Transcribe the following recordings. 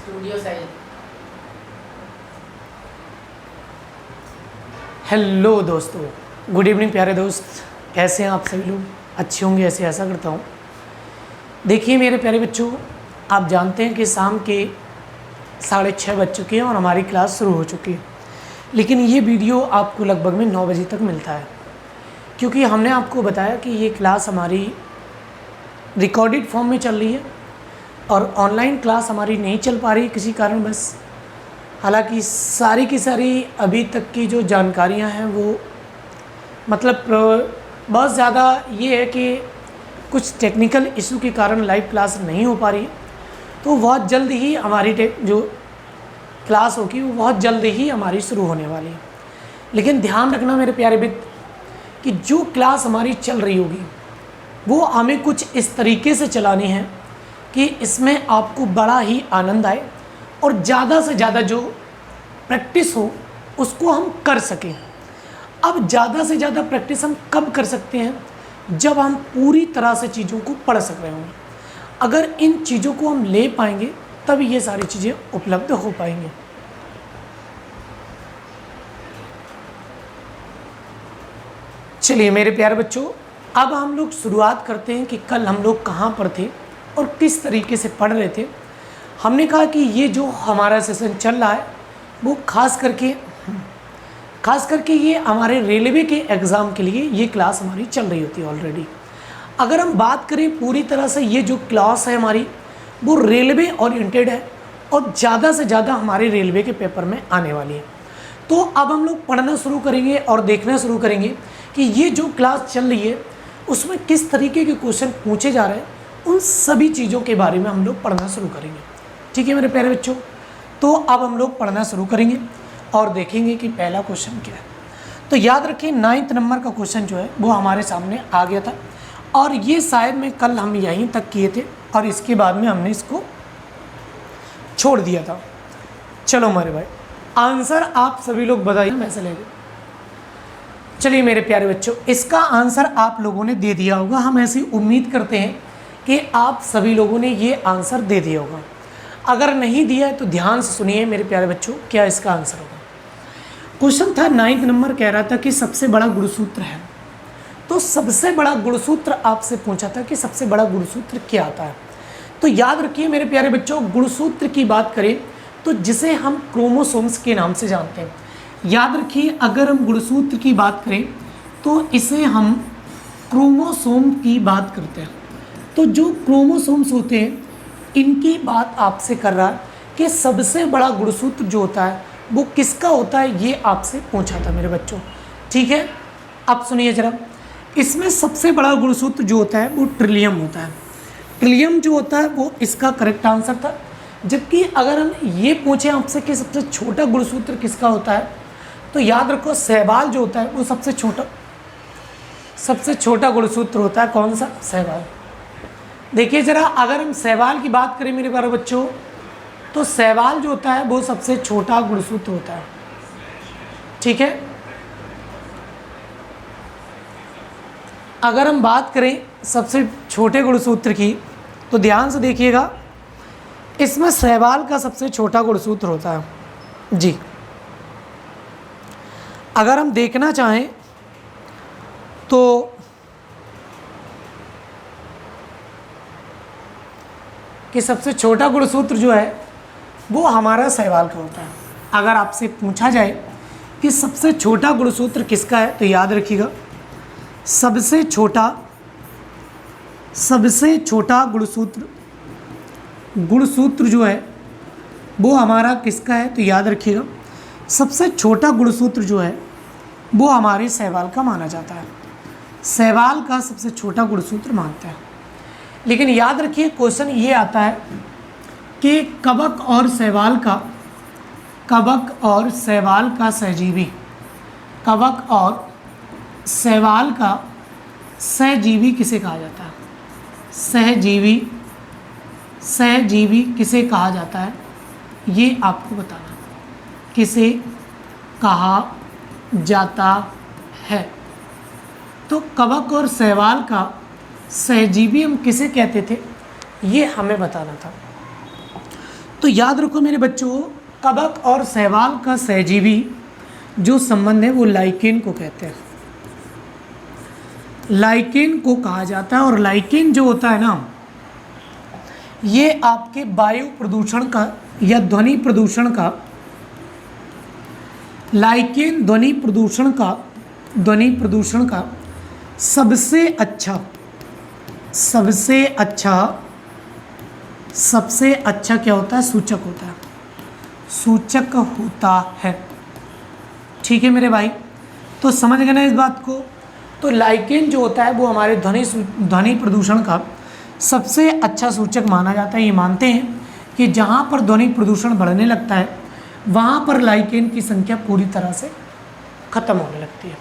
Studio size. Hello दोस्तों, good evening प्यारे दोस्त, कैसे हैं आप सभी लोग? अच्छे होंगे ऐसे आशा करता हूँ। देखिए मेरे प्यारे बच्चों, आप जानते हैं कि शाम के 6:30 बज चुके हैं और हमारी क्लास शुरू हो चुकी है, लेकिन ये वीडियो आपको लगभग में 9 बजे तक मिलता है, क्योंकि हमने आपको बताया कि ये क्लास हमारी रिकॉर्डेड फॉर्म में चल रही है और ऑनलाइन क्लास हमारी नहीं चल पा रही किसी कारणवश। हालांकि सारी की सारी अभी तक की जो जानकारियां हैं वो मतलब बहुत ज़्यादा ये है कि कुछ टेक्निकल इशू के कारण लाइव क्लास नहीं हो पा रही है, तो बहुत जल्द ही हमारी जो क्लास होगी वो बहुत जल्द ही हमारी शुरू होने वाली है। लेकिन ध्यान रखना मेरे प्यारे मित्र कि जो क्लास हमारी चल रही होगी वो हमें कुछ इस तरीके से चलानी है कि इसमें आपको बड़ा ही आनंद आए और ज़्यादा से ज़्यादा जो प्रैक्टिस हो उसको हम कर सकें। अब ज़्यादा से ज़्यादा प्रैक्टिस हम कब कर सकते हैं? जब हम पूरी तरह से चीज़ों को पढ़ सक रहे होंगे। अगर इन चीज़ों को हम ले पाएंगे तब ये सारी चीज़ें उपलब्ध हो पाएंगे। चलिए मेरे प्यारे बच्चों, अब हम लोग शुरुआत करते हैं कि कल हम लोग कहाँ पर थे और किस तरीके से पढ़ रहे थे। हमने कहा कि ये जो हमारा सेशन चल रहा है वो खास करके ये हमारे रेलवे के एग्ज़ाम के लिए ये क्लास हमारी चल रही होती है ऑलरेडी। अगर हम बात करें पूरी तरह से, ये जो क्लास है हमारी वो रेलवे ओरिएंटेड है और ज़्यादा से ज़्यादा हमारे रेलवे के पेपर में आने वाली है। तो अब हम लोग पढ़ना शुरू करेंगे और देखना शुरू करेंगे कि ये जो क्लास चल रही है उसमें किस तरीके के क्वेश्चन पूछे जा रहे हैं। उन सभी चीज़ों के बारे में हम लोग पढ़ना शुरू करेंगे। ठीक है मेरे प्यारे बच्चों, तो अब हम लोग पढ़ना शुरू करेंगे और देखेंगे कि पहला क्वेश्चन क्या है। तो याद रखिए 9th नंबर का क्वेश्चन जो है वो हमारे सामने आ गया था और ये शायद में कल हम यहीं तक किए थे और इसके बाद में हमने इसको छोड़ दिया था। चलो मेरे भाई, आंसर आप सभी लोग बताइए, मैं से ले लें। चलिए मेरे प्यारे बच्चों, इसका आंसर आप लोगों ने दे दिया होगा। हम ऐसी उम्मीद करते हैं कि आप सभी लोगों ने ये आंसर दे दिया होगा। अगर नहीं दिया है तो ध्यान से सुनिए मेरे प्यारे बच्चों, क्या इसका आंसर होगा। क्वेश्चन था 9th नंबर, कह रहा था कि सबसे बड़ा गुणसूत्र है। तो सबसे बड़ा गुणसूत्र आपसे पूछा था कि सबसे बड़ा गुणसूत्र क्या आता है। तो याद रखिए मेरे प्यारे बच्चों, गुणसूत्र की बात करें तो जिसे हम क्रोमोसोम्स के नाम से जानते हैं। याद रखिए, अगर हम गुणसूत्र की बात करें तो इसे हम क्रोमोसोम की बात करते हैं। तो जो क्रोमोसोम्स होते हैं इनकी बात आपसे कर रहा है कि सबसे बड़ा गुणसूत्र जो होता है वो किसका होता है, ये आपसे पूछा था मेरे बच्चों। ठीक है, अब सुनिए जरा, इसमें सबसे बड़ा गुणसूत्र जो होता है वो ट्रिलियम होता है। ट्रिलियम जो होता है वो इसका करेक्ट आंसर था। जबकि अगर हम ये पूछें आपसे कि सबसे छोटा गुणसूत्र किसका होता है, तो याद रखो सहवाल जो होता है वो सबसे छोटा गुणसूत्र होता है। कौन सा? सहवाल। देखिए जरा, अगर हम सहवाल की बात करें मेरे प्यारे बच्चों, तो सहवाल जो होता है वो सबसे छोटा गुणसूत्र होता है। ठीक है, अगर हम बात करें सबसे छोटे गुणसूत्र की तो ध्यान से देखिएगा, इसमें सहवाल का सबसे छोटा गुणसूत्र होता है जी। अगर हम देखना चाहें तो कि सबसे छोटा गुणसूत्र जो है वो हमारा सहवाल का होता है। अगर आपसे पूछा जाए कि सबसे छोटा गुणसूत्र किसका है, तो याद रखिएगा सबसे छोटा गुणसूत्र जो है वो हमारा किसका है, तो याद रखिएगा सबसे छोटा गुणसूत्र जो है वो हमारे सहवाल का माना जाता है। सहवाल का सबसे छोटा गुणसूत्र मानते हैं। लेकिन याद रखिए क्वेश्चन ये आता है कि कवक और सहवाल का सहजीवी किसे कहा जाता है? सहजीवी किसे कहा जाता है, ये आपको बताना किसे कहा जाता है। तो कवक और सहवाल का सहजीवी हम किसे कहते थे, ये हमें बताना था। तो याद रखो मेरे बच्चों, कवक और शैवाल का सहजीवी जो संबंध है वो लाइकेन को कहते हैं, लाइकेन को कहा जाता है। और लाइकेन जो होता है ना, ये आपके वायु प्रदूषण का या ध्वनि प्रदूषण का, लाइकेन ध्वनि प्रदूषण का सबसे अच्छा क्या होता है? सूचक होता है। ठीक है मेरे भाई, तो समझ गए ना इस बात को। तो लाइकेन जो होता है वो हमारे ध्वनि प्रदूषण का सबसे अच्छा सूचक माना जाता है। ये मानते हैं कि जहाँ पर ध्वनि प्रदूषण बढ़ने लगता है वहाँ पर लाइकेन की संख्या पूरी तरह से ख़त्म होने लगती है।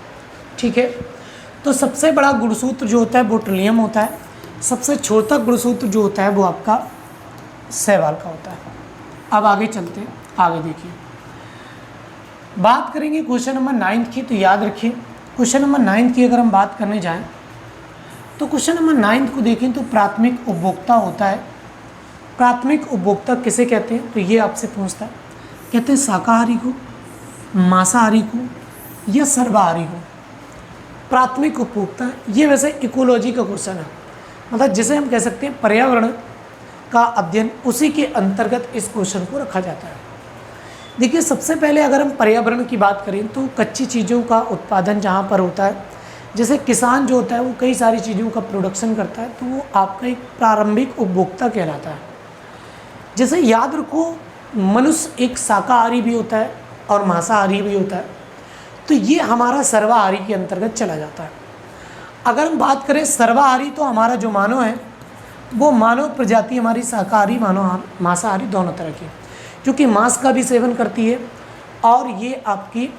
ठीक है, तो सबसे बड़ा गुणसूत्र जो होता है वो ट्रिलियम होता है, सबसे छोटा गुणसूत्र जो होता है वो आपका शैवाल का होता है। अब आगे चलते हैं, आगे देखिए, बात करेंगे क्वेश्चन नंबर 9 की। तो याद रखिए, क्वेश्चन नंबर 9 की अगर हम बात करने जाएं तो क्वेश्चन नंबर 9 को देखें तो प्राथमिक उपभोक्ता होता है। प्राथमिक उपभोक्ता किसे कहते हैं? तो ये आपसे पूछता है, कहते हैं शाकाहारी को, मांसाहारी को या सर्वाहारी को। प्राथमिक उपभोक्ता, ये वैसे इकोलॉजी का क्वेश्चन है, मतलब जिसे हम कह सकते हैं पर्यावरण का अध्ययन, उसी के अंतर्गत इस क्वेश्चन को रखा जाता है। देखिए, सबसे पहले अगर हम पर्यावरण की बात करें तो कच्ची चीज़ों का उत्पादन जहाँ पर होता है, जैसे किसान जो होता है वो कई सारी चीज़ों का प्रोडक्शन करता है, तो वो आपका एक प्रारंभिक उपभोक्ता कहलाता है। जैसे याद रखो, मनुष्य एक शाकाहारी भी होता है और मांसाहारी भी होता है, तो ये हमारा सर्वाहारी के अंतर्गत चला जाता है। अगर हम बात करें सर्वाहारी, तो हमारा जो मानव है वो मानव प्रजाति हमारी शाकाहारी, मानव मांसाहारी दोनों तरह की, क्योंकि मांस का भी सेवन करती है और ये आपकी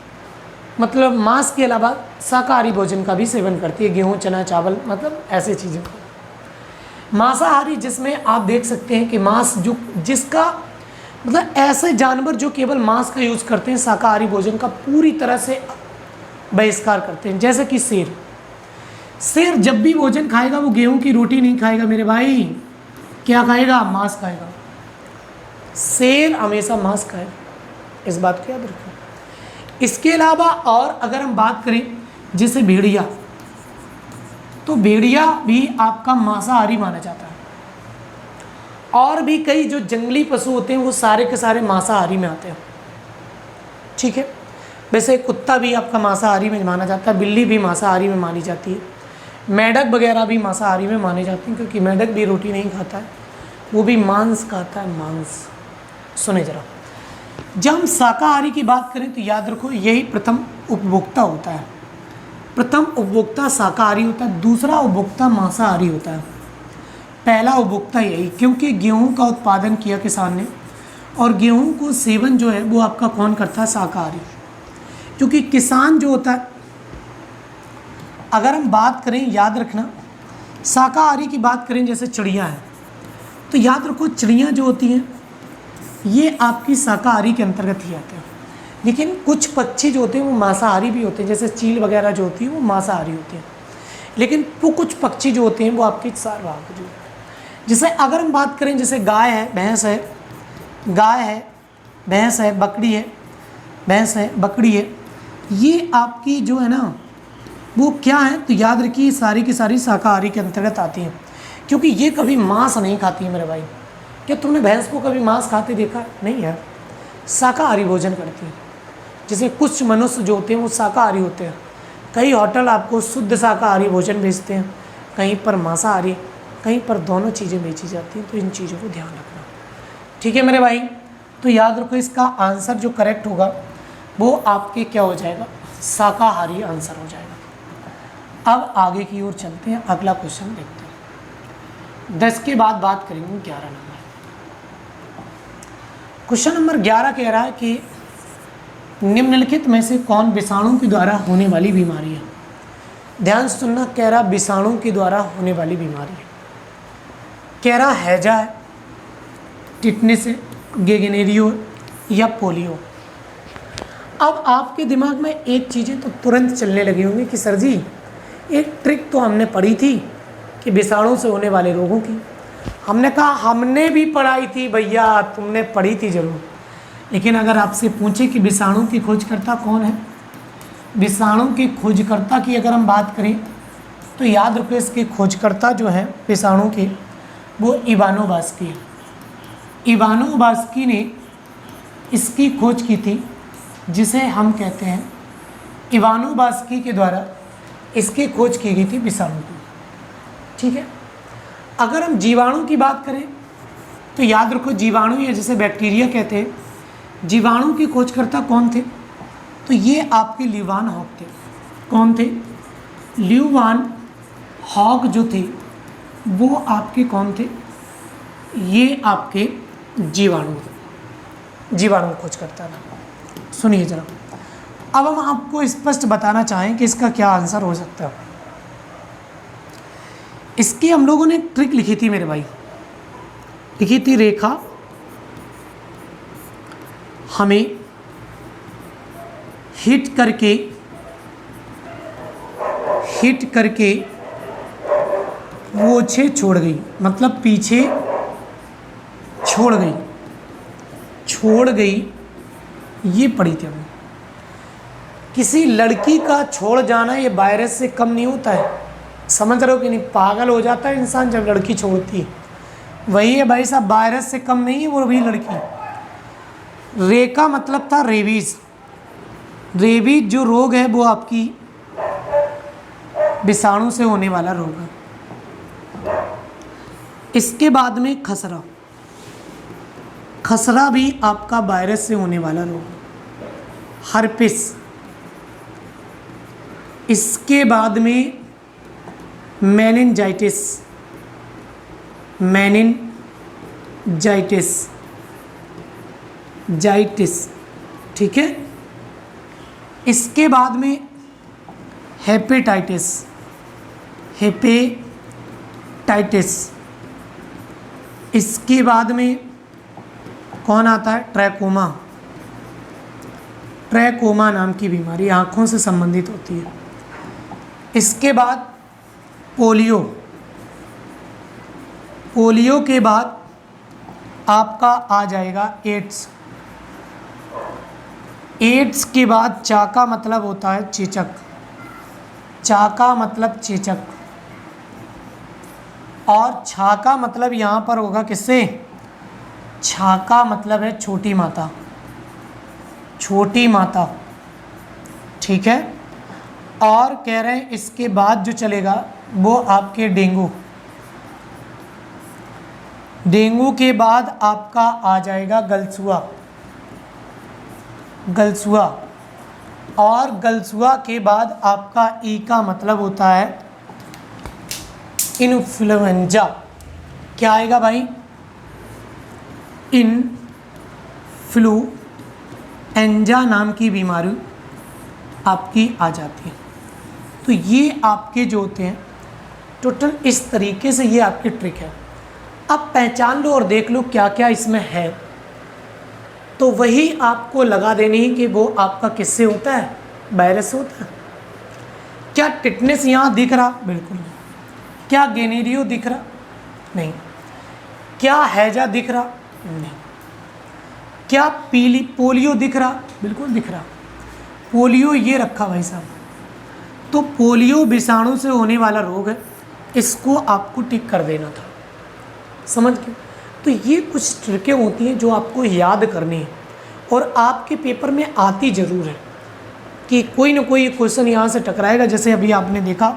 मतलब मांस के अलावा शाकाहारी भोजन का भी सेवन करती है, गेहूँ, चना, चावल, मतलब ऐसे चीज़ों को। मांसाहारी जिसमें आप देख सकते हैं कि मांस जो जिसका मतलब ऐसे जानवर जो केवल मांस का यूज़ करते हैं, शाकाहारी भोजन का पूरी तरह से बहिष्कार करते हैं। जैसे कि शेर जब भी भोजन खाएगा वो गेहूं की रोटी नहीं खाएगा मेरे भाई, क्या खाएगा? मांस खाएगा। शेर हमेशा मांस खाएगा, इस बात को याद रखें। इसके अलावा और अगर हम बात करें जैसे भेड़िया, तो भेड़िया भी आपका मांसाहारी माना जाता है। और भी कई जो जंगली पशु होते हैं वो सारे के सारे मांसाहारी में आते हैं। ठीक है, वैसे कुत्ता भी आपका मांसाहारी में माना जाता है, बिल्ली भी मांसाहारी में मानी जाती है, मेंढक वगैरह भी मांसाहारी में माने जाते हैं, क्योंकि मेंढक भी रोटी नहीं खाता है, वो भी मांस खाता है, मांस। सुने जरा, जब हम शाकाहारी की बात करें तो याद रखो यही प्रथम उपभोक्ता होता है। प्रथम उपभोक्ता शाकाहारी होता है, दूसरा उपभोक्ता मांसाहारी होता है, पहला उपभोक्ता यही, क्योंकि गेहूं का उत्पादन किया किसान ने और गेहूं को सेवन जो है वो आपका कौन करता है? शाकाहारी। क्योंकि किसान जो होता है, अगर हम बात करें, याद रखना, शाकाहारी की बात करें जैसे चिड़िया है, तो याद रखो चिड़ियाँ जो होती हैं ये आपकी शाकाहारी के अंतर्गत ही आते हैं। लेकिन कुछ पक्षी जो होते हैं वो मांसाहारी भी होते हैं, जैसे चील वगैरह जो होती है वो मांसाहारी होते हैं, लेकिन वो कुछ पक्षी जो होते हैं वो आपके सार्वभौमिक जो होते हैं। जैसे अगर हम बात करें, जैसे गाय है, भैंस है, गाय है, भैंस है, बकरी है, भैंस है, बकरी है, ये आपकी जो है ना वो क्या है? तो याद रखिए सारी की सारी शाकाहारी के अंतर्गत आती हैं, क्योंकि ये कभी मांस नहीं खाती है मेरे भाई। क्या तुमने भैंस को कभी मांस खाते देखा? नहीं यार, शाकाहारी भोजन करती है। जैसे कुछ मनुष्य जो होते हैं वो शाकाहारी होते हैं, कई होटल आपको शुद्ध शाकाहारी भोजन बेचते हैं, कहीं पर मांसाहारी, कहीं पर दोनों चीज़ें बेची जाती हैं, तो इन चीज़ों को ध्यान रखना। ठीक है मेरे भाई, तो याद रखो इसका आंसर जो करेक्ट होगा वो आपके क्या हो जाएगा? शाकाहारी आंसर हो जाएगा। अब आगे की ओर चलते हैं, अगला क्वेश्चन देखते हैं। 10 के बाद बात करेंगे 11 नंबर। क्वेश्चन नंबर 11 कह रहा है कि निम्नलिखित में से कौन विषाणु के द्वारा होने वाली बीमारी है? ध्यान से सुनना, कह रहा विषाणु के द्वारा होने वाली बीमारी है। कह रहा हैजा है, टिटनेस है, गेगनेरियो या पोलियो। अब आपके दिमाग में एक चीज़ें तो तुरंत चलने लगी होंगी कि सर जी एक ट्रिक तो हमने पढ़ी थी कि विषाणु से होने वाले रोगों की, हमने कहा हमने भी पढ़ाई थी भैया, तुमने पढ़ी थी जरूर, लेकिन अगर आपसे पूछे कि विषाणु की खोजकर्ता कौन है, विषाणु के खोजकर्ता की अगर हम बात करें तो याद रखो इसके खोजकर्ता जो हैं विषाणु के, वो इवानोवास्की है। इवानोवास्की ने इसकी खोज की थी, जिसे हम कहते हैं इवानोवास्की के द्वारा इसकी खोज की गई थी विषाणु की। ठीक है, अगर हम जीवाणु की बात करें तो याद रखो जीवाणु या जिसे बैक्टीरिया कहते हैं, जीवाणु के खोजकर्ता कौन थे, तो ये आपके ल्यूवान हॉक थे। कौन थे? ल्यूवान हॉक जो थे वो आपके कौन थे, ये आपके जीवाणु थे, जीवाणु खोजकर्ता था। सुनिए जरा, अब हम आपको स्पष्ट बताना चाहें कि इसका क्या आंसर हो सकता है। इसकी हम लोगों ने एक ट्रिक लिखी थी मेरे भाई, लिखी थी रेखा हमें हिट करके वो छे छोड़ गई, मतलब पीछे छोड़ गई, ये पढ़ी थी हमने। किसी लड़की का छोड़ जाना ये वायरस से कम नहीं होता है, समझ रहे हो कि नहीं? पागल हो जाता है इंसान जब लड़की छोड़ती है, वही है भाई साहब, वायरस से कम नहीं है वो भी लड़की। रेका मतलब था रेबीज। रेबीज जो रोग है वो आपकी विषाणु से होने वाला रोग है। इसके बाद में खसरा, खसरा भी आपका वायरस से होने वाला रोग। हर्पिस, इसके बाद में मेनिनजाइटिस, जाइटिस, ठीक है। इसके बाद में हेपेटाइटिस, इसके बाद में कौन आता है? ट्रैकोमा नाम की बीमारी, आँखों से संबंधित होती है। इसके बाद पोलियो के बाद आपका आ जाएगा एड्स के बाद चाका मतलब होता है चेचक, और छाका मतलब यहाँ पर होगा किससे? छाका मतलब है छोटी माता, ठीक है। और कह रहे हैं इसके बाद जो चलेगा वो आपके डेंगू के बाद आपका आ जाएगा गलसुआ, और गलसुआ के बाद आपका ई का मतलब होता है इन्फ्लुएंजा। क्या आएगा भाई? इन्फ्लुएंजा नाम की बीमारी आपकी आ जाती है। तो ये आपके जो होते हैं टोटल इस तरीके से, ये आपकी ट्रिक है। अब पहचान लो और देख लो क्या क्या इसमें है, तो वही आपको लगा देनी है कि वो आपका किससे होता है? वायरस से होता है। क्या टिटनेस यहाँ दिख रहा? बिल्कुल नहीं। क्या गेनेरियो दिख रहा? नहीं। क्या हैजा दिख रहा? नहीं। क्या पोलियो दिख रहा? बिल्कुल दिख रहा। पोलियो ये रखा भाई साहब, तो पोलियो विषाणु से होने वाला रोग है, इसको आपको टिक कर देना था, समझ गए? तो ये कुछ ट्रिकें होती हैं जो आपको याद करनी है, और आपके पेपर में आती ज़रूर है कि कोई ना कोई क्वेश्चन यहाँ से टकराएगा। जैसे अभी आपने देखा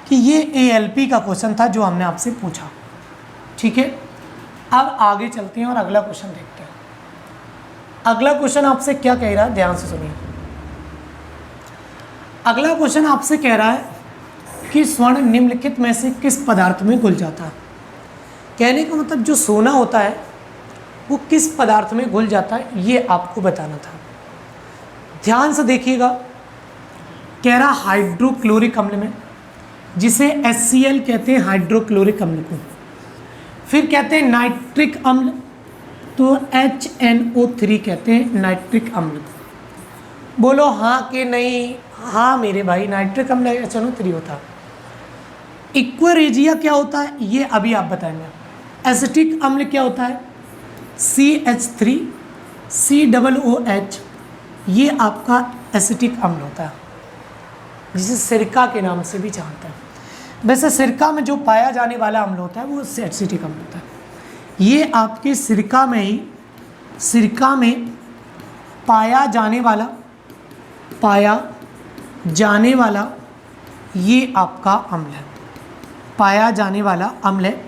कि ये ALP का क्वेश्चन था जो हमने आपसे पूछा, ठीक है। अब आगे चलते हैं और अगला क्वेश्चन देखते हैं। अगला क्वेश्चन आपसे क्या कह रहा है, ध्यान से सुनिए। अगला क्वेश्चन आपसे कह रहा है कि स्वर्ण निम्नलिखित में से किस पदार्थ में घुल जाता है। कहने का मतलब जो सोना होता है वो किस पदार्थ में घुल जाता है, ये आपको बताना था। ध्यान से देखिएगा, कह रहा हाइड्रोक्लोरिक अम्ल में, जिसे HCl कहते हैं हाइड्रोक्लोरिक अम्ल को। फिर कहते हैं नाइट्रिक अम्ल, तो HNO3 कहते हैं नाइट्रिक अम्ल को। बोलो हाँ कि नहीं? हाँ मेरे भाई, नाइट्रिक अम्ल HNO3 होता है। इक्वेरेजिया क्या होता है ये अभी आप बताएंगे। एसिटिक अम्ल क्या होता है? CH3 COOH, ये आपका एसिटिक अम्ल होता है, जिसे सिरका के नाम से भी जानते हैं। वैसे सिरका में जो पाया जाने वाला अम्ल होता है वो एसिटिक अम्ल होता है। ये आपके सिरका में पाया जाने वाला ये आपका अम्ल है, पाया जाने वाला अम्ल है,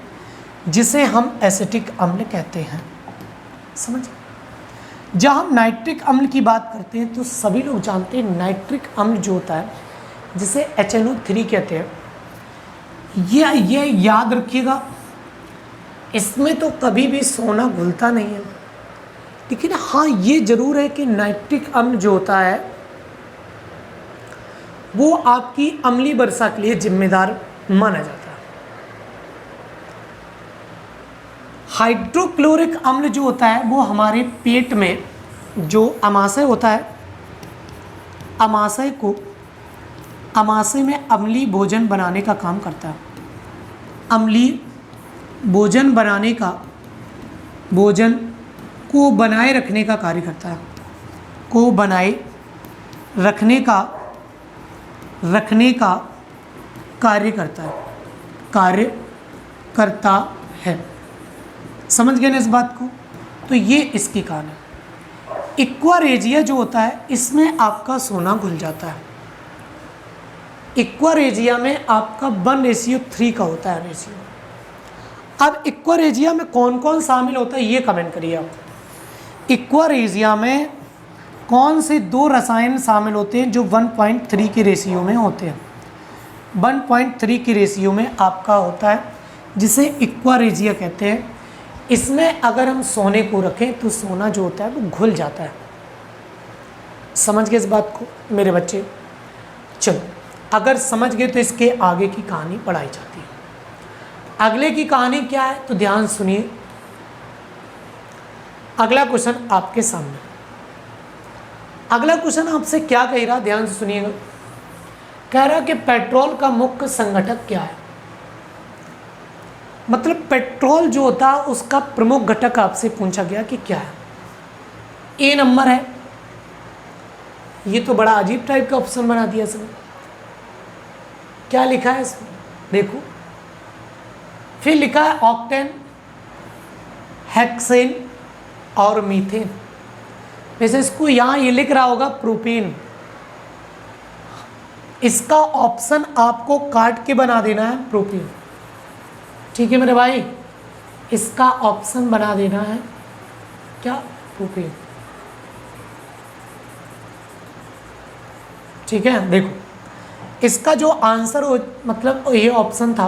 जिसे हम एसिटिक अम्ल कहते हैं। समझ? जब हम नाइट्रिक अम्ल की बात करते हैं तो सभी लोग जानते हैं नाइट्रिक अम्ल जो होता है, जिसे HNO3 कहते हैं, ये याद रखिएगा, इसमें तो कभी भी सोना घुलता नहीं है। लेकिन हाँ, ये जरूर है कि नाइट्रिक अम्ल जो होता है वो आपकी अम्लीय वर्षा के लिए जिम्मेदार माना जाता है। हाइड्रोक्लोरिक अम्ल जो होता है वो हमारे पेट में जो अमाशय होता है, अमाशय में अम्लीय भोजन बनाने का काम करता है। अम्लीय भोजन को बनाए रखने का कार्य करता है, को बनाए रखने का कार्य करता है। समझ गए ना इस बात को? तो ये इसकी कारण है। एक्वारेजिया जो होता है, इसमें आपका सोना घुल जाता है। एक्वारेजिया में आपका 1:3 का होता है रेशियो। अब एक्वारेजिया में कौन कौन शामिल होता है ये कमेंट करिए आप। एक्वारेजिया में कौन से 2 रसायन शामिल होते हैं जो 1.3 के रेशियो में होते हैं? 1.3 के रेशियो में आपका होता है, जिसे एक्वारेजिया कहते हैं। इसमें अगर हम सोने को रखें तो सोना जो होता है वो घुल जाता है। समझ गए इस बात को मेरे बच्चे? चलो, अगर समझ गए तो इसके आगे की कहानी पढ़ाई जाती है। अगले की कहानी क्या है तो ध्यान सुनिए। अगला क्वेश्चन आपके सामने। अगला क्वेश्चन आपसे क्या कह रहा, ध्यान से सुनिएगा। कह रहा कि पेट्रोल का मुख्य संघटक क्या है। मतलब पेट्रोल जो होता है उसका प्रमुख घटक आपसे पूछा गया कि क्या है। ए नंबर है, ये तो बड़ा अजीब टाइप का ऑप्शन बना दिया इसने। क्या लिखा है इसमें देखो, फिर लिखा है ऑक्टेन, हेक्सेन और मीथेन। वैसे इसको यहाँ ये लिख रहा होगा प्रोपेन। इसका ऑप्शन आपको काट के बना देना है प्रोपेन। ठीक है मेरे भाई, इसका ऑप्शन बना देना है क्या? प्रोपेन। ठीक है, देखो इसका जो आंसर हो, मतलब ये ऑप्शन था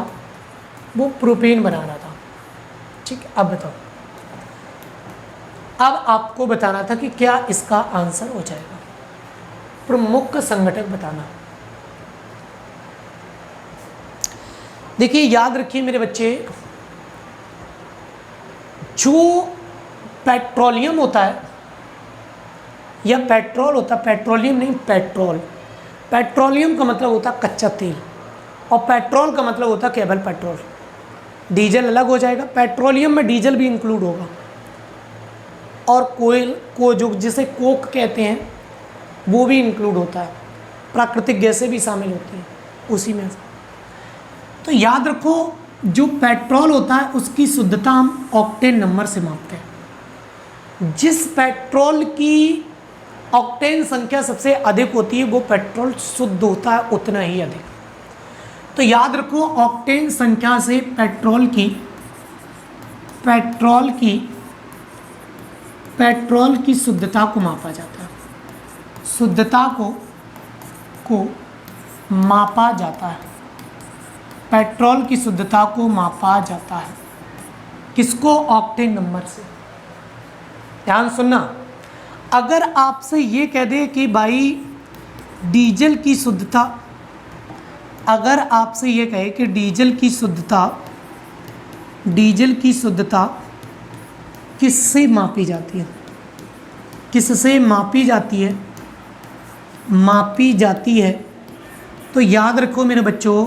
वो प्रोपेन बनाना था। ठीक है, अब बताओ, अब आपको बताना था कि क्या इसका आंसर हो जाएगा। प्रमुख संघटक बताना। देखिए याद रखिए मेरे बच्चे, जो पेट्रोलियम होता है या पेट्रोल होता है, पेट्रोलियम नहीं पेट्रोल, पेट्रोलियम का मतलब होता है कच्चा तेल और पेट्रोल का मतलब होता है केवल पेट्रोल। डीजल अलग हो जाएगा, पेट्रोलियम में डीजल भी इंक्लूड होगा और कोयल को जो जिसे कोक कहते हैं वो भी इंक्लूड होता है, प्राकृतिक गैसें भी शामिल होती हैं उसी में। तो याद रखो, जो पेट्रोल होता है उसकी शुद्धता हम ऑक्टेन नंबर से मापते हैं। जिस पेट्रोल की ऑक्टेन संख्या सबसे अधिक होती है वो पेट्रोल शुद्ध होता है उतना ही अधिक। तो याद रखो, ऑक्टेन संख्या से पेट्रोल की शुद्धता को मापा जाता है। शुद्धता को मापा जाता है। पेट्रोल की शुद्धता को मापा जाता है किसको? ऑक्टेन नंबर से। ध्यान सुनना, अगर आपसे ये कह दे कि भाई डीजल की शुद्धता, अगर आपसे ये कहे कि डीजल की शुद्धता किससे मापी जाती है, किससे मापी जाती है, तो याद रखो मेरे बच्चों,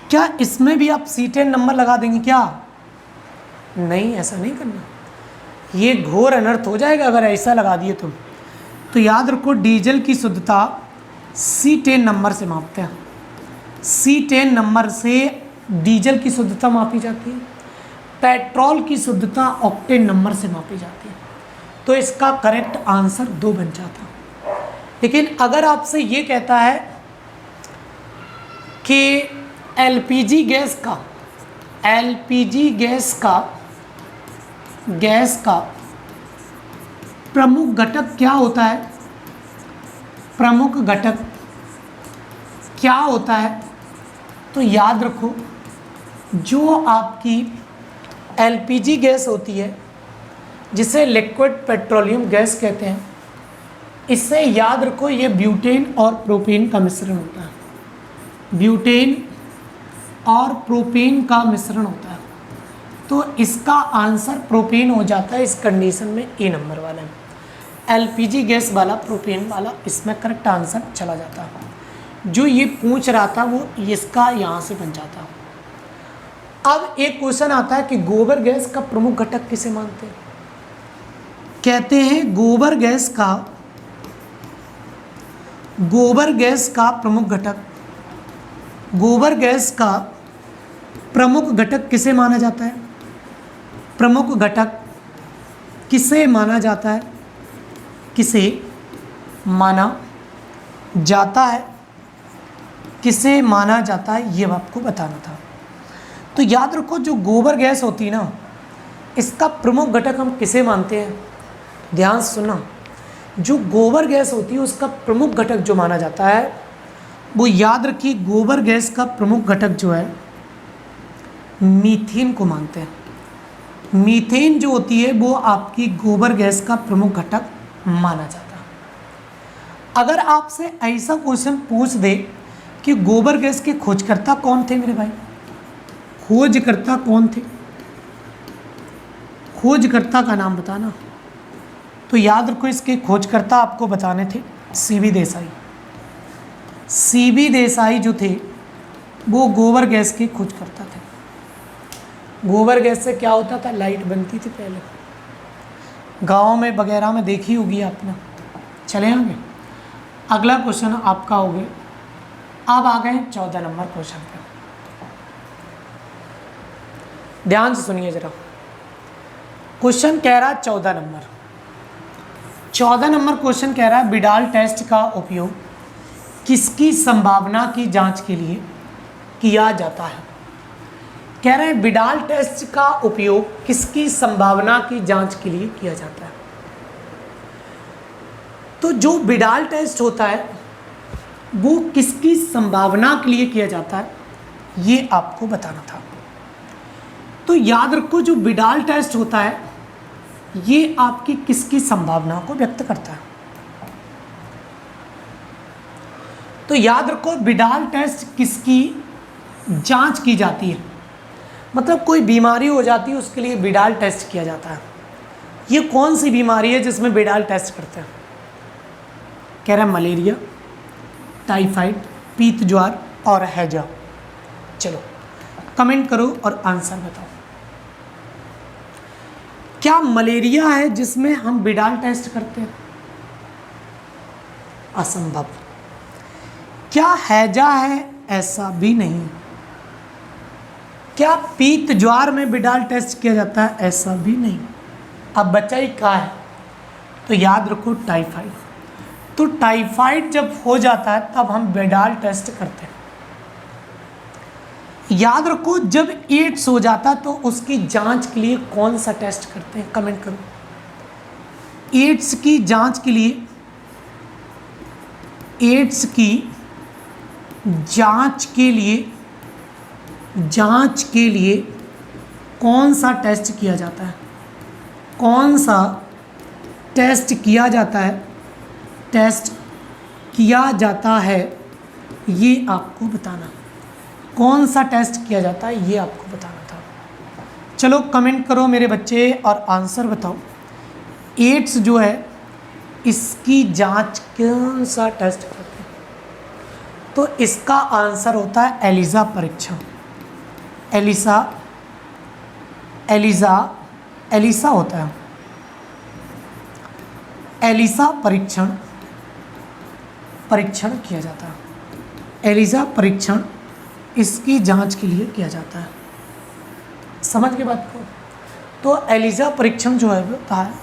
क्या इसमें भी आप C10 नंबर लगा देंगे क्या? नहीं, ऐसा नहीं करना, ये घोर अनर्थ हो जाएगा अगर ऐसा लगा दिए तुम। तो याद रखो डीजल की शुद्धता C10 नंबर से मापते हैं, C10 नंबर से डीजल की शुद्धता मापी जाती है, पेट्रोल की शुद्धता ऑक्टेन नंबर से मापी जाती है। तो इसका करेक्ट आंसर 2 बन जाता। लेकिन अगर आपसे ये कहता है कि एलपीजी गैस का प्रमुख घटक क्या होता है, प्रमुख घटक क्या होता है, तो याद रखो जो आपकी एलपीजी गैस होती है, जिसे लिक्विड पेट्रोलियम गैस कहते हैं, इससे याद रखो ये ब्यूटेन और प्रोपेन का मिश्रण होता है, ब्यूटेन और प्रोपेन का मिश्रण होता है। तो इसका आंसर प्रोपेन हो जाता है इस कंडीशन में, ए नंबर वाला है, एलपीजी गैस वाला, प्रोपेन वाला, इसमें करेक्ट आंसर चला जाता है। जो ये पूछ रहा था वो इसका यहाँ से बन जाता है। अब एक क्वेश्चन आता है कि गोबर गैस का प्रमुख घटक किसे मानते हैं? कहते हैं गोबर गैस का प्रमुख घटक, गोबर गैस का प्रमुख घटक किसे माना जाता है? प्रमुख घटक किसे माना जाता है? किसे माना जाता है? किसे माना जाता है, ये आपको बताना था। तो याद रखो जो गोबर गैस होती है ना, इसका प्रमुख घटक हम किसे मानते हैं? ध्यान से सुनना, जो गोबर गैस होती है उसका प्रमुख घटक जो माना जाता है वो याद रखिए गोबर गैस का प्रमुख घटक जो है मीथेन को मानते हैं। मीथेन जो होती है वो आपकी गोबर गैस का प्रमुख घटक माना जाता है। अगर आपसे ऐसा क्वेश्चन पूछ दे कि गोबर गैस के खोजकर्ता कौन थे मेरे भाई, खोजकर्ता कौन थे, खोजकर्ता का नाम बताना, तो याद रखो इसके खोजकर्ता आपको बताने थे सीबी देसाई। सीबी देसाई जो थे वो गोबर गैस के खोजकर्ता थे। गोबर गैस से क्या होता था, लाइट बनती थी पहले, गाँव में वगैरह में देखी होगी आपने। चले आगे, अगला क्वेश्चन आपका हो गया। अब आ गए 14 नंबर क्वेश्चन पे, ध्यान से सुनिए जरा। क्वेश्चन कह रहा है 14 नंबर क्वेश्चन कह रहा है बिडाल टेस्ट का उपयोग किसकी संभावना की जांच के लिए किया जाता है? कह रहे हैं बिडाल टेस्ट का उपयोग किसकी संभावना की जांच के लिए किया जाता है। तो जो बिडाल टेस्ट होता है वो किसकी संभावना के लिए किया जाता है, ये आपको बताना था। तो याद रखो जो बिडाल टेस्ट होता है ये आपकी किसकी संभावना को व्यक्त करता है। तो याद रखो बिडाल टेस्ट किसकी जांच की जाती है, मतलब कोई बीमारी हो जाती है उसके लिए बिडाल टेस्ट किया जाता है। ये कौन सी बीमारी है जिसमें बिडाल टेस्ट करते हैं? कह रहा है मलेरिया, टाइफाइड, पीत ज्वार और हैजा। चलो कमेंट करो और आंसर बताओ। क्या मलेरिया है जिसमें हम बिडाल टेस्ट करते हैं? असंभव। क्या हैजा है? ऐसा भी नहीं। क्या पीत ज्वार में बिडाल टेस्ट किया जाता है? ऐसा भी नहीं। अब बचा ही क्या है? तो याद रखो टाइफाइड। तो टाइफाइड जब हो जाता है तब हम बिडाल टेस्ट करते हैं। याद रखो जब एड्स हो जाता तो उसकी जांच के लिए कौन सा टेस्ट करते हैं? कमेंट करो। एड्स की जांच के लिए, एड्स की जांच के लिए कौन सा टेस्ट किया जाता है? कौन सा टेस्ट किया जाता है? टेस्ट किया जाता है ये आपको बताना। कौन सा टेस्ट किया जाता है ये आपको बताना था। चलो कमेंट करो मेरे बच्चे और आंसर बताओ। एड्स जो है इसकी जांच कौन सा टेस्ट करते हैं? तो इसका आंसर होता है एलिसा परीक्षण। एलिसा एलिसा होता है। एलिसा परीक्षण किया जाता है। एलिसा परीक्षण इसकी जांच के लिए किया जाता है। समझ के बात को? तो एलिसा परीक्षण जो है होता है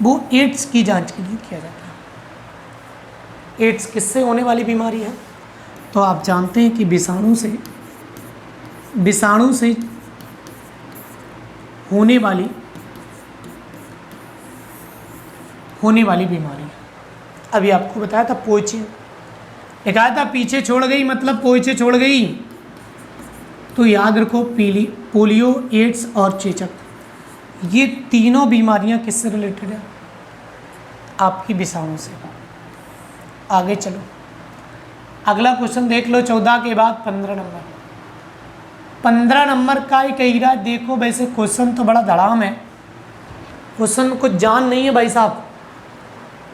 वो एड्स की जांच के लिए किया जाता है। एड्स किससे होने वाली बीमारी है? तो आप जानते हैं कि विषाणु से होने वाली बीमारी है। अभी आपको बताया था पोचे, एक आया था पीछे छोड़ गई मतलब पोचे छोड़ गई। तो याद रखो पोलियो, एड्स और चेचक, ये तीनों बीमारियां किससे रिलेटेड है? आपकी विषाणु से। आगे चलो, अगला क्वेश्चन देख लो 14 के बाद 15 नंबर। 15 नंबर का ही कही रहा है। देखो वैसे क्वेश्चन तो बड़ा धड़ाम है, क्वेश्चन कुछ जान नहीं है भाई साहब।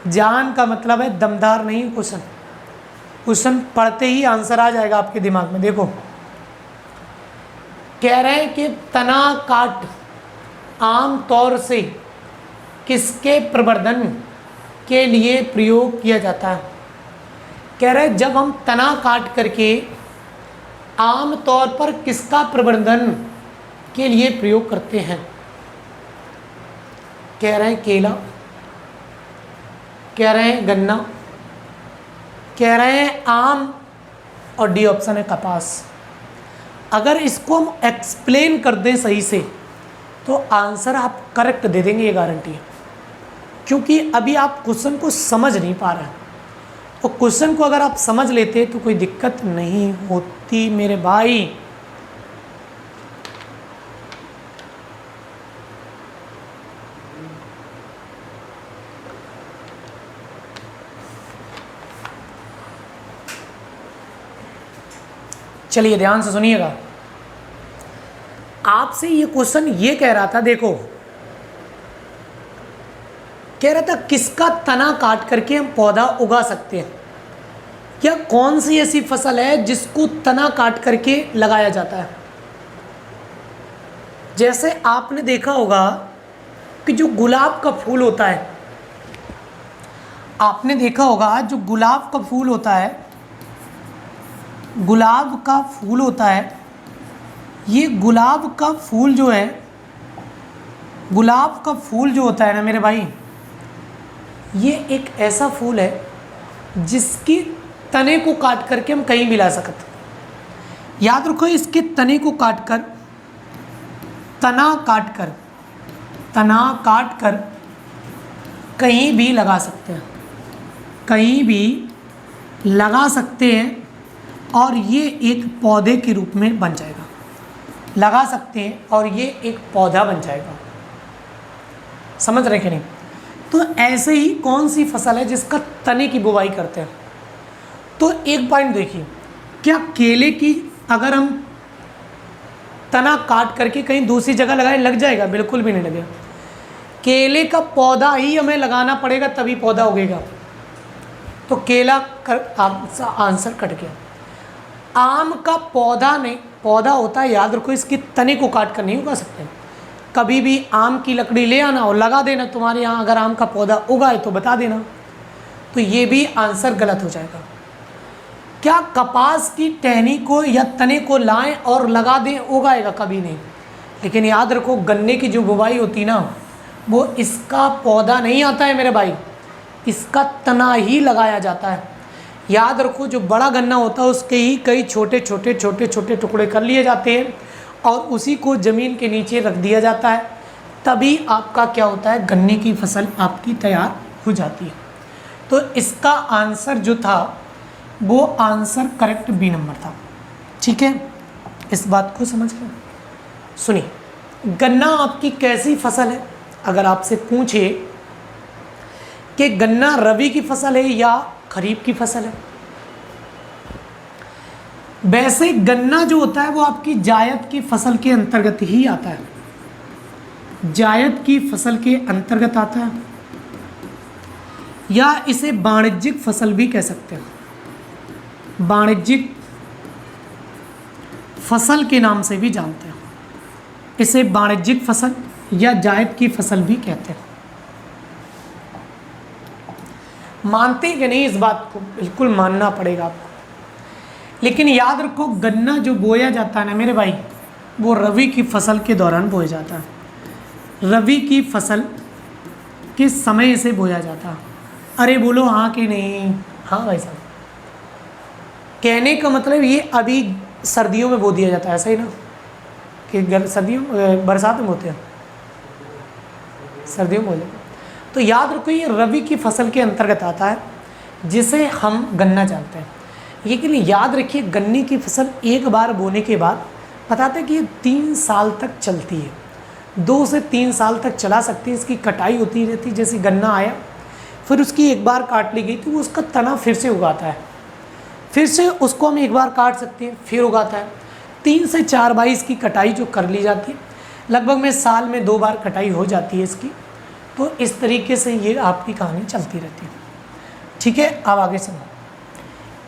जान का मतलब है दमदार नहीं क्वेश्चन। क्वेश्चन पढ़ते ही आंसर आ जाएगा आपके दिमाग में। देखो कह रहे हैं कि तना काट आम तौर से किसके प्रवर्धन के लिए प्रयोग किया जाता है? कह रहे हैं जब हम तना काट करके आम तौर पर किसका प्रवर्धन के लिए प्रयोग करते हैं? कह रहे हैं केला, कह रहे हैं गन्ना, कह रहे हैं आम, और डी ऑप्शन है कपास। अगर इसको हम एक्सप्लेन कर दें सही से तो आंसर आप करेक्ट दे देंगे, ये गारंटी है। क्योंकि अभी आप क्वेश्चन को समझ नहीं पा रहे हैं, और क्वेश्चन को अगर आप समझ लेते तो कोई दिक्कत नहीं होती मेरे भाई। चलिए ध्यान से सुनिएगा। आपसे ये क्वेश्चन ये कह रहा था, देखो कह रहा था किसका तना काट करके हम पौधा उगा सकते हैं? क्या कौन सी ऐसी फसल है जिसको तना काट करके लगाया जाता है? जैसे आपने देखा होगा कि जो गुलाब का फूल होता है, आपने देखा होगा जो गुलाब का फूल होता है, गुलाब का फूल होता है, ये गुलाब का फूल जो है, गुलाब का फूल जो होता है ना मेरे भाई, ये एक ऐसा फूल है जिसकी तने को काट करके हम कहीं भी ला सकते। याद रखो, इसके तने को काट कर, तना काट कर कहीं भी लगा सकते हैं, कहीं भी लगा सकते हैं, और ये एक पौधे के रूप में बन जाएगा। लगा सकते हैं और ये एक पौधा बन जाएगा। समझ रहे कि नहीं? तो ऐसे ही कौन सी फसल है जिसका तने की बुवाई करते हैं? तो एक पॉइंट देखिए, क्या केले की अगर हम तना काट करके कहीं दूसरी जगह लगाए लग जाएगा? बिल्कुल भी नहीं लगेगा। केले का पौधा ही हमें लगाना पड़ेगा तभी पौधा उगेगा। तो केला आंसर कट गया। आम का पौधा नहीं, पौधा होता है, याद रखो, इसके तने को काट कर नहीं उगा सकते। कभी भी आम की लकड़ी ले आना और लगा देना, तुम्हारे यहाँ अगर आम का पौधा उगा है तो बता देना। तो ये भी आंसर गलत हो जाएगा। क्या कपास की टहनी को या तने को लाएं और लगा दें, उगाएगा? कभी नहीं। लेकिन याद रखो, गन्ने की जो बुवाई होती ना, वो इसका पौधा नहीं आता है मेरे भाई, इसका तना ही लगाया जाता है। याद रखो, जो बड़ा गन्ना होता है उसके ही कई छोटे छोटे टुकड़े कर लिए जाते हैं और उसी को ज़मीन के नीचे रख दिया जाता है, तभी आपका क्या होता है, गन्ने की फसल आपकी तैयार हो जाती है। तो इसका आंसर जो था वो आंसर करेक्ट बी नंबर था। ठीक है, इस बात को समझ गए? सुनिए, गन्ना आपकी कैसी फसल है? अगर आपसे पूछे कि गन्ना रबी की फसल है या खरीफ की फसल है, वैसे गन्ना जो होता है वो आपकी जायद की फसल के अंतर्गत ही आता है। जायद की फसल के अंतर्गत आता है, या इसे वाणिज्यिक फसल भी कह सकते हैं। वाणिज्यिक फसल के नाम से भी जानते हैं। इसे वाणिज्यिक फसल या जायद की फसल भी कहते हैं। मानते कि नहीं इस बात को? बिल्कुल मानना पड़ेगा आपको। लेकिन याद रखो, गन्ना जो बोया जाता है ना मेरे भाई, वो रबी की फसल के दौरान बोया जाता है। रबी की फसल किस समय इसे बोया जाता है? अरे बोलो हाँ कि नहीं? हाँ भाई साहब, कहने का मतलब ये अभी सर्दियों में बो दिया जाता है, ऐसा ही ना? कि सर्दियों बरसात में बोते हैं, सर्दियों में बो जाता है। तो याद रखो, ये रबी की फसल के अंतर्गत आता है, जिसे हम गन्ना जानते हैं। ये के लिए याद रखिए, गन्ने की फसल एक बार बोने के बाद बताते हैं कि ये 3 साल तक चलती है, 2 से 3 साल तक चला सकती है। इसकी कटाई होती रहती है। जैसे गन्ना आया, फिर उसकी एक बार काट ली गई तो उसका तना फिर से उगाता है, फिर से उसको हम एक बार काट सकते हैं, फिर उगाता है। 3 से 4 बार इसकी कटाई जो कर ली जाती है, लगभग में साल में 2 बार कटाई हो जाती है इसकी। तो इस तरीके से ये आपकी कहानी चलती रहती है। ठीक है, अब आगे सुनो।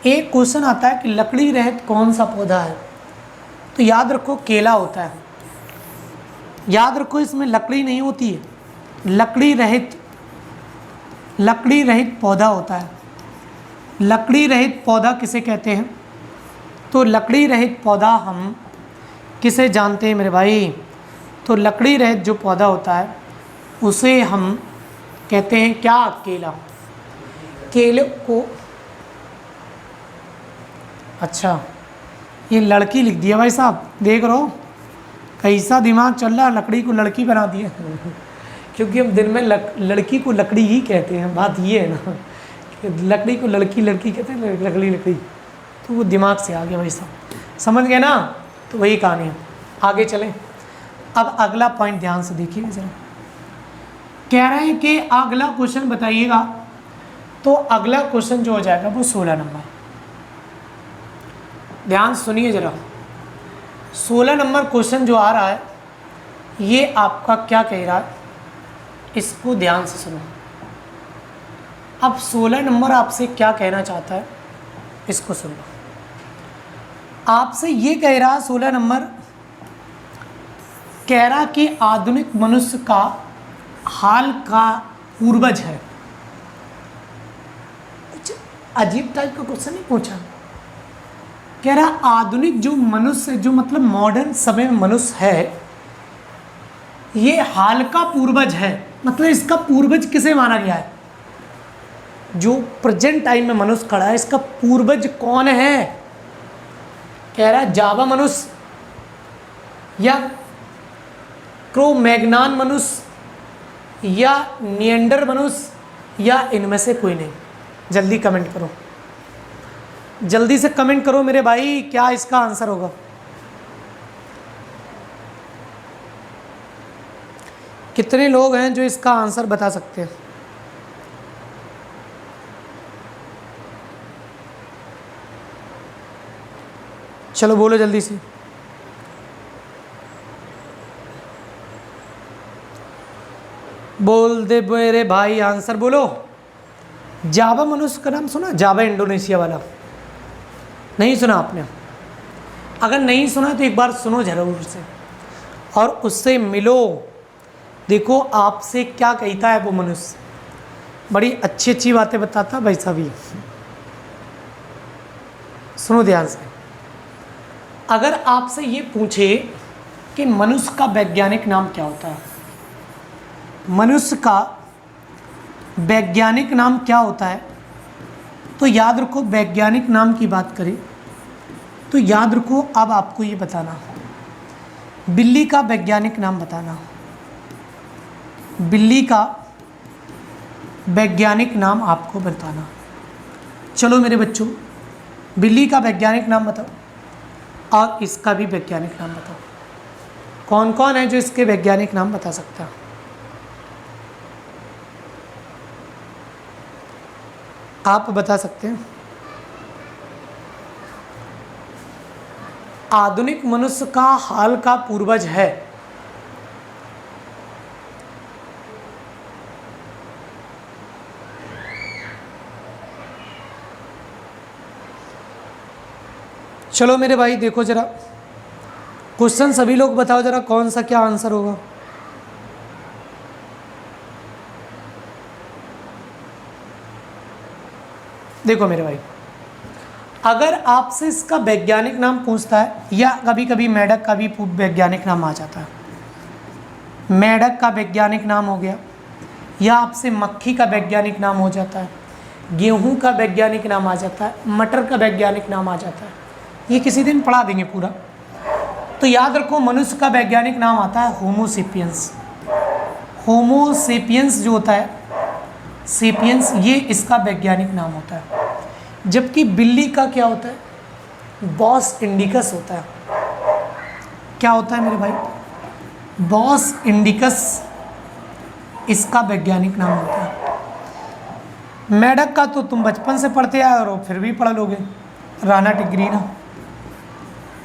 एक क्वेश्चन आता है कि लकड़ी रहित कौन सा पौधा है? तो याद रखो, केला होता है। याद रखो, इसमें लकड़ी नहीं होती है, लकड़ी रहित पौधा होता है। लकड़ी रहित पौधा किसे कहते हैं? तो लकड़ी रहित पौधा हम किसे जानते हैं मेरे भाई? तो लकड़ी रहित जो पौधा होता है उसे हम कहते हैं क्या? केला। केले को, अच्छा ये लड़की लिख दिया भाई साहब, देख रहे हो कैसा दिमाग चल रहा है, लकड़ी को लड़की बना दिया। क्योंकि हम दिन में लड़की को लकड़ी ही कहते हैं। बात ये है ना, लकड़ी को लड़की कहते हैं, लकड़ी, तो वो दिमाग से आ गया भाई साहब, समझ गए ना? तो वही कहानी है। आगे चलें। अब अगला पॉइंट ध्यान से देखिए जरा, कह रहे हैं कि अगला क्वेश्चन बताइएगा। तो अगला क्वेश्चन जो हो जाएगा वो 16 नंबर। ध्यान सुनिए जरा, 16 नंबर क्वेश्चन जो आ रहा है ये आपका क्या कह रहा है, इसको ध्यान से सुनो। अब 16 नंबर आपसे क्या कहना चाहता है, इसको सुनो। आपसे ये कह रहा 16 नंबर, कह रहा कि आधुनिक मनुष्य का हाल का पूर्वज है। कुछ अजीब टाइप का क्वेश्चन नहीं पूछा। कह रहा आधुनिक जो मनुष्य, जो मतलब मॉडर्न समय में मनुष्य है, ये हाल का पूर्वज है। मतलब इसका पूर्वज किसे माना गया है? जो प्रेजेंट टाइम में मनुष्य खड़ा है, इसका पूर्वज कौन है? कह रहा है जावा मनुष्य या क्रो-मैग्नान मनुष्य या निएंडर मनुष्य या इनमें से कोई नहीं। जल्दी कमेंट करो, जल्दी से कमेंट करो मेरे भाई, क्या इसका आंसर होगा? कितने लोग हैं जो इसका आंसर बता सकते हैं? चलो बोलो जल्दी से। बोल दे मेरे भाई, आंसर बोलो। जावा मनुष्य का नाम सुना? जावा इंडोनेशिया वाला, नहीं सुना आपने? अगर नहीं सुना तो एक बार सुनो जरूर से और उससे मिलो। देखो आपसे क्या कहता है वो मनुष्य, बड़ी अच्छी अच्छी बातें बताता भाई साहब। ये सुनो ध्यान से। अगर आपसे ये पूछे कि मनुष्य का वैज्ञानिक नाम क्या होता है, मनुष्य का वैज्ञानिक नाम क्या होता है, तो याद रखो वैज्ञानिक नाम की बात करें तो याद रखो, अब आपको ये बताना, बिल्ली का वैज्ञानिक नाम बताना। बिल्ली का वैज्ञानिक नाम आपको बताना। चलो मेरे बच्चों, बिल्ली का वैज्ञानिक नाम बताओ और इसका भी वैज्ञानिक नाम बताओ। कौन कौन है जो इसके वैज्ञानिक नाम बता सकता है? आप बता सकते हैं? आधुनिक मनुष्य का हाल का पूर्वज है। चलो मेरे भाई देखो जरा, क्वेश्चन सभी लोग बताओ जरा कौन सा क्या आंसर होगा। देखो मेरे भाई, अगर आपसे इसका वैज्ञानिक नाम पूछता है, या कभी कभी मेढक का भी वैज्ञानिक नाम आ जाता है, मेढक का वैज्ञानिक नाम हो गया, या आपसे मक्खी का वैज्ञानिक नाम हो जाता है, गेहूं का वैज्ञानिक नाम आ जाता है, मटर का वैज्ञानिक नाम आ जाता है, ये किसी दिन पढ़ा देंगे पूरा। तो याद रखो, मनुष्य का वैज्ञानिक नाम आता है होमोसेपियंस। होमोसेपियंस जो होता है, सेपियंस, ये इसका वैज्ञानिक नाम होता है। जबकि बिल्ली का क्या होता है, बॉस इंडिकस होता है। क्या होता है मेरे भाई, बॉस इंडिकस इसका वैज्ञानिक नाम होता है। मेढक का तो तुम बचपन से पढ़ते आए और फिर भी पढ़ लोगे, राना टिग्रीना,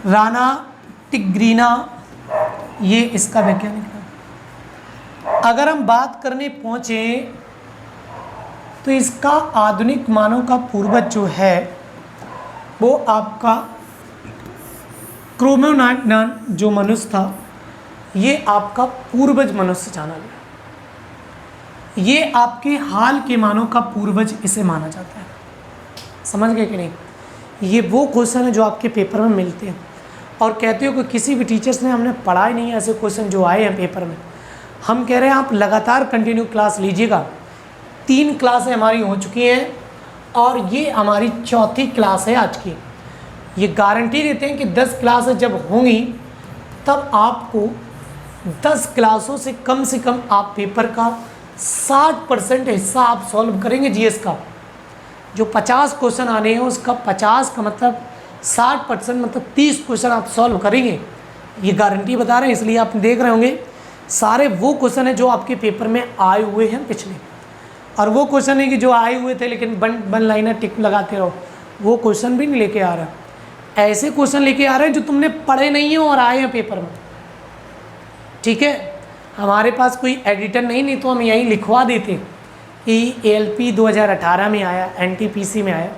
राना टिग्रीना, ये इसका वैज्ञानिक नाम। अगर हम बात करने पहुँचे तो इसका आधुनिक मानव का पूर्वज जो है वो आपका क्रोमैग्नन जो मनुष्य था, ये आपका पूर्वज मनुष्य जाना गया। ये आपके हाल के मानव का पूर्वज इसे माना जाता है। समझ गए कि नहीं? ये वो क्वेश्चन है जो आपके पेपर में मिलते हैं, और कहते हो कि किसी भी टीचर्स ने हमने पढ़ा ही नहीं है ऐसे क्वेश्चन जो आए हैं पेपर में। हम कह रहे हैं आप लगातार कंटिन्यू क्लास लीजिएगा। 3 क्लासें हमारी हो चुकी हैं और ये हमारी चौथी क्लास है आज की। ये गारंटी देते हैं कि 10 क्लासें जब होंगी तब आपको 10 क्लासों से कम आप पेपर का 60% हिस्सा आप सॉल्व करेंगे। जीएस का जो 50 क्वेश्चन आने हैं उसका 50 का मतलब 60% मतलब 30 क्वेश्चन आप सॉल्व करेंगे, ये गारंटी बता रहे हैं। इसलिए आप देख रहे होंगे सारे वो क्वेश्चन हैं जो आपके पेपर में आए हुए हैं पिछले, और वो क्वेश्चन है कि जो आए हुए थे लेकिन वन लाइनर टिक लगाते रहो, वो क्वेश्चन भी नहीं लेके आ रहा। ऐसे क्वेश्चन लेके आ रहे हैं जो तुमने पढ़े नहीं हैं और आए हैं पेपर में। ठीक है, हमारे पास कोई एडिटर नहीं तो हम यहीं लिखवा देते कि ALP 2018 में आया, NTPC में आया।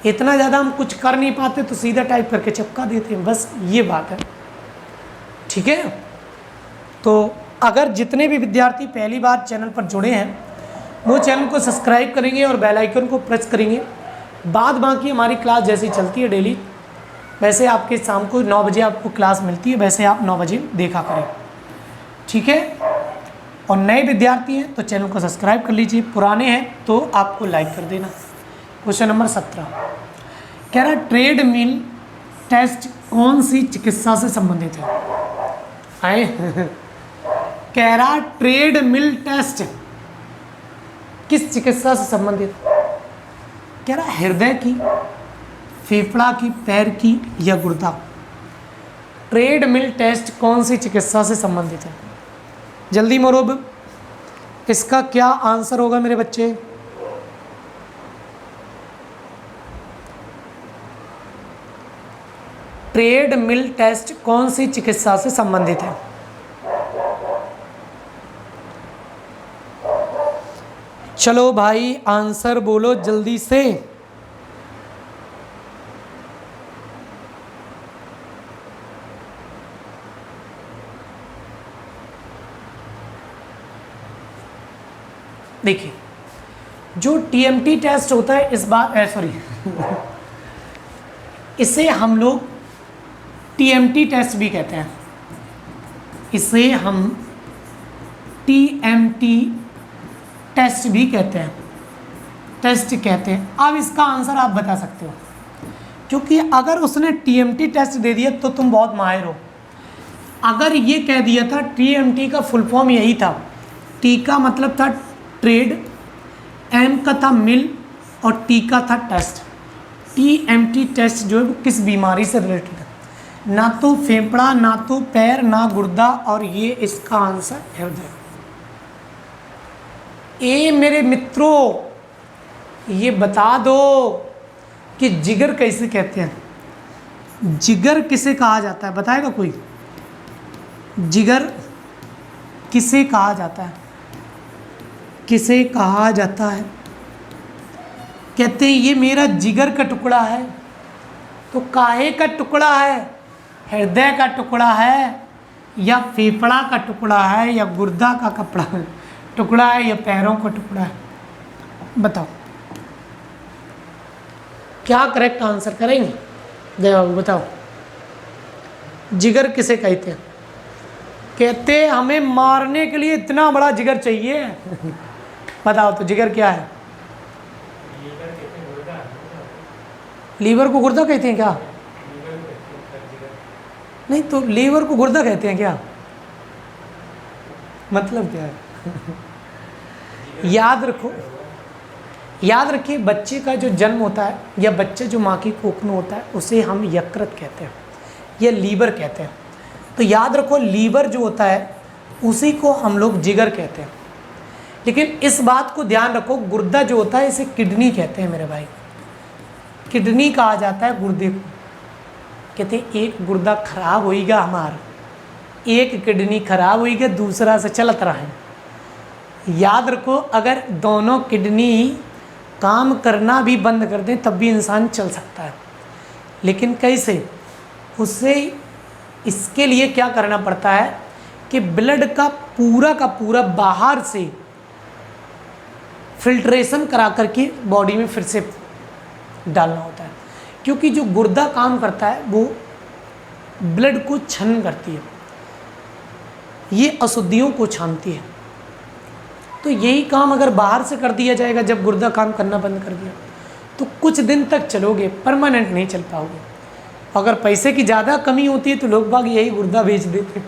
इतना ज़्यादा हम कुछ कर नहीं पाते तो सीधा टाइप करके चिपका देते हैं, बस ये बात है। ठीक है, तो अगर जितने भी विद्यार्थी पहली बार चैनल पर जुड़े हैं वो चैनल को सब्सक्राइब करेंगे और बेल आइकन को प्रेस करेंगे। बाद बाकी हमारी क्लास जैसी चलती है डेली, वैसे आपके शाम को 9 बजे आपको क्लास मिलती है, वैसे आप 9 बजे देखा करें। ठीक है, और नए विद्यार्थी हैं तो चैनल को सब्सक्राइब कर लीजिए, पुराने हैं तो आपको लाइक कर देना। क्वेश्चन नंबर 17 कह रहा ट्रेड मिल टेस्ट कौन सी चिकित्सा से संबंधित है? आए कह रहा ट्रेड मिल टेस्ट किस चिकित्सा से संबंधित? कह रहा हृदय की, फेफड़ा की, पैर की या गुर्दा। ट्रेड मिल टेस्ट कौन सी चिकित्सा से संबंधित है? जल्दी मोरोब, इसका क्या आंसर होगा मेरे बच्चे? ट्रेड मिल टेस्ट कौन सी चिकित्सा से संबंधित है? चलो भाई आंसर बोलो जल्दी से। देखिए, जो TMT टेस्ट होता है इस बार सॉरी इसे हम लोग TMT टेस्ट भी कहते हैं, इसे हम TMT टेस्ट भी कहते हैं, टेस्ट कहते हैं। अब इसका आंसर आप बता सकते हो, क्योंकि अगर उसने TMT टेस्ट दे दिया तो तुम बहुत माहिर हो। अगर ये कह दिया था TMT का फुल फॉर्म यही था, T का मतलब था ट्रेड, M का था मिल और T का था टेस्ट। TMT टेस्ट जो है वो किस बीमारी से रिलेटेड है? ना तो फेफड़ा, ना तो पैर, ना गुर्दा, और ये इसका आंसर हृदय। ए मेरे मित्रों, ये बता दो कि जिगर कैसे कहते हैं? जिगर किसे कहा जाता है, बताएगा कोई? जिगर किसे कहा जाता है? किसे कहा जाता है? कहते हैं ये मेरा जिगर का टुकड़ा है। तो काहे का टुकड़ा है? हृदय का टुकड़ा है या फेफड़ा का टुकड़ा है या गुर्दा का कपड़ा टुकड़ा है या पैरों का टुकड़ा है? बताओ क्या करेक्ट आंसर करेंगे? जवाब बताओ। जिगर किसे कहते हैं? कहते हैं हमें मारने के लिए इतना बड़ा जिगर चाहिए। बताओ तो जिगर क्या है? लीवर को गुर्दा कहते हैं क्या? नहीं तो लीवर को गुर्दा कहते हैं क्या? मतलब क्या है? याद रखिए बच्चे का जो जन्म होता है या बच्चे जो माँ की कोख में होता है उसे हम यकृत कहते हैं या लीवर कहते हैं। तो याद रखो लीवर जो होता है उसी को हम लोग जिगर कहते हैं। लेकिन इस बात को ध्यान रखो गुर्दा जो होता है इसे किडनी कहते हैं मेरे भाई। किडनी कहा जाता है गुर्दे को। कहते एक गुर्दा खराब होएगा हमारा, एक किडनी खराब होएगा, दूसरा से चलत रहा है। याद रखो अगर दोनों किडनी काम करना भी बंद कर दें तब भी इंसान चल सकता है। लेकिन कैसे? उससे इसके लिए क्या करना पड़ता है कि ब्लड का पूरा बाहर से फिल्ट्रेशन करा करके बॉडी में फिर से डालना होता है। क्योंकि जो गुर्दा काम करता है वो ब्लड को छन्न करती है, ये अशुद्धियों को छानती है। तो यही काम अगर बाहर से कर दिया जाएगा, जब गुर्दा काम करना बंद कर दिया तो कुछ दिन तक चलोगे, परमानेंट नहीं चल पाओगे। अगर पैसे की ज़्यादा कमी होती है तो लोग बाग यही गुर्दा बेच देते हैं।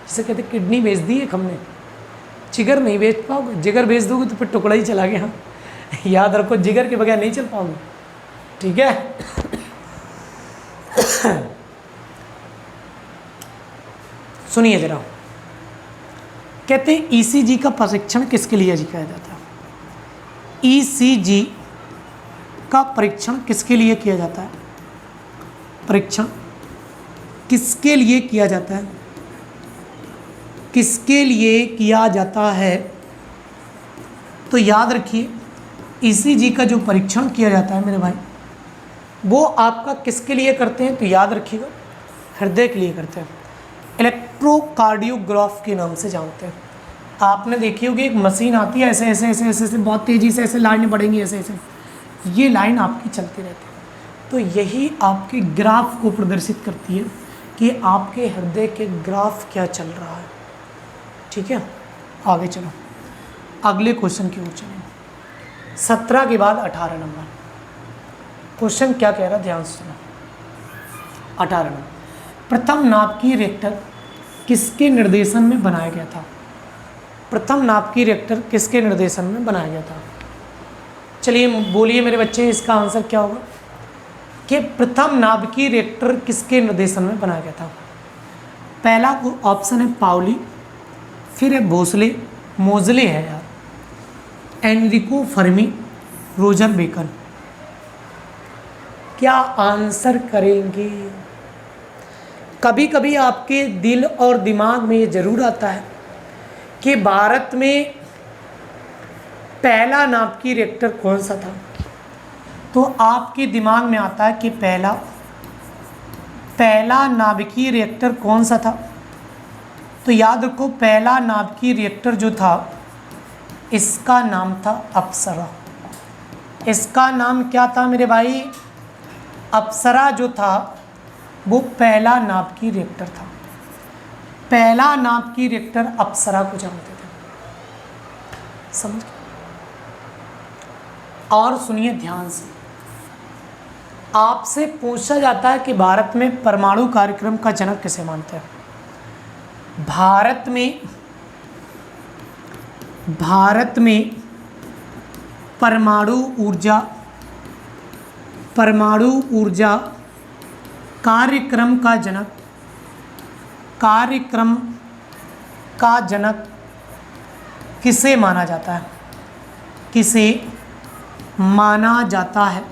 जिसे कहते किडनी बेच दी एक हमने, जिगर नहीं बेच पाओगे। जिगर बेच दोगे तो फिर टुकड़ा ही चला गया। याद रखो जिगर के बगैर नहीं चल पाओगे, ठीक है? सुनिए जरा, कहते हैं ईसीजी का परीक्षण किसके लिए किया जाता है? ईसीजी का परीक्षण किसके लिए किया जाता है? परीक्षण किसके लिए किया जाता है? किसके लिए किया जाता है? तो याद रखिए ईसीजी का जो परीक्षण किया जाता है मेरे भाई वो आपका किसके लिए करते हैं? तो याद रखिएगा हृदय के लिए करते हैं। इलेक्ट्रोकार्डियोग्राफ के नाम से जानते हैं। आपने देखी होगी एक मशीन आती है, ऐसे ऐसे ऐसे ऐसे ऐसे बहुत तेज़ी से ऐसे लाइनें बढ़ेंगी, ऐसे ऐसे ये लाइन आपकी चलती रहती है। तो यही आपके ग्राफ को प्रदर्शित करती है कि आपके हृदय के ग्राफ क्या चल रहा है। ठीक है, आगे चलो अगले क्वेश्चन की ओर चलें। 17 के बाद 18 नंबर क्वेश्चन क्या कह रहा, ध्यान से सुनो। 18 नंबर, प्रथम नाभिकीय रिएक्टर किसके निर्देशन में बनाया गया था? प्रथम नाभिकीय रिएक्टर किसके निर्देशन में बनाया गया था? चलिए बोलिए मेरे बच्चे, इसका आंसर क्या होगा कि प्रथम नाभिकीय रिएक्टर किसके निर्देशन में बनाया गया था? पहला ऑप्शन है पाउली, फिर है भोसले, मोजले है यार, एनरिको फर्मी, रोजर बेकन। क्या आंसर करेंगे? कभी कभी आपके दिल और दिमाग में ये जरूर आता है कि भारत में पहला नाभिकीय रिएक्टर कौन सा था। तो आपके दिमाग में आता है कि पहला नाभिकीय रिएक्टर कौन सा था। तो याद रखो पहला नाभिकीय रिएक्टर जो था इसका नाम था अप्सरा। इसका नाम क्या था मेरे भाई? अप्सरा जो था वो पहला नाभिकीय रिएक्टर था। पहला नाभिकीय रिएक्टर अप्सरा को जानते थे, समझ। और सुनिए ध्यान से, आपसे पूछा जाता है कि भारत में परमाणु कार्यक्रम का जनक किसे मानते हैं? भारत में परमाणु ऊर्जा कार्यक्रम का जनक किसे माना जाता है? किसे माना जाता है?